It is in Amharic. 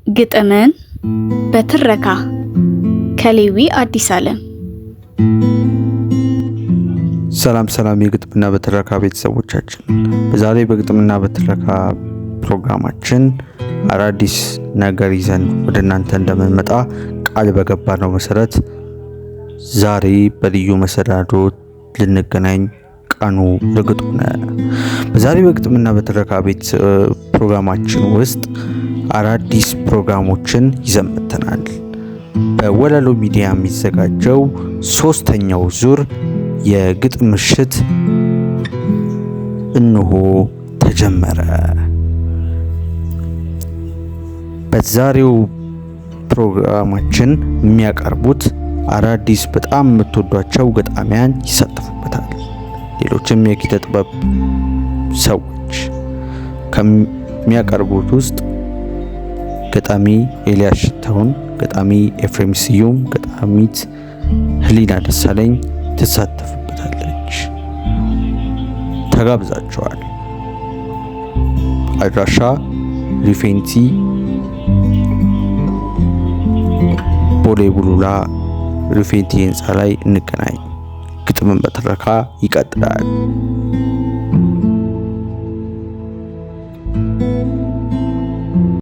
ግጥምን በትረካ ከሌዊ አዲስ ዓለም። ሰላም የግጥምና በትረካ ቤተሰቦቻችን፣ በዛሬ በግጥምና በትረካ ፕሮግራማችን አዳዲስ ነገር ይዘን ወደ እናንተ እንደምንመጣ ቃል በገባነው መሰረት ዛሬ በልዩ መሰናዶ ልንገናኝ ቀኑ ርግጥ ሆነ። በዛሬ በግጥምና በትረካ ፕሮግራማችን ውስጥ አዳዲስ ፕሮግራሞችን ይዘን መጥተናል። በወለሎ ሚዲያ የሚዘጋጀው ሶስተኛው ዙር የግጥም ምሽት እንሆ ተጀመረ። በዛሬው ፕሮግራማችን የሚያቀርቡት አዳዲስ በጣም የምትወዷቸው ገጣሚያን ይሳተፉበታል። ሌሎችም የኪነ ጥበብ ሰዎች ከሚያቀርቡት ውስጥ ገጣሚ ኤልያስ ሽታሁን፣ ገጣሚ ኤፍሬም ስዩም፣ ገጣሚት ህሊና ደሳለኝ ትሳተፍበታለች። ተጋብዛቸዋል። አድራሻ ሪፌንቲ ቦሌ ቡሉላ ሪፌንቲ ህንፃ ላይ እንገናኝ። ግጥምን በትረካ ይቀጥላል።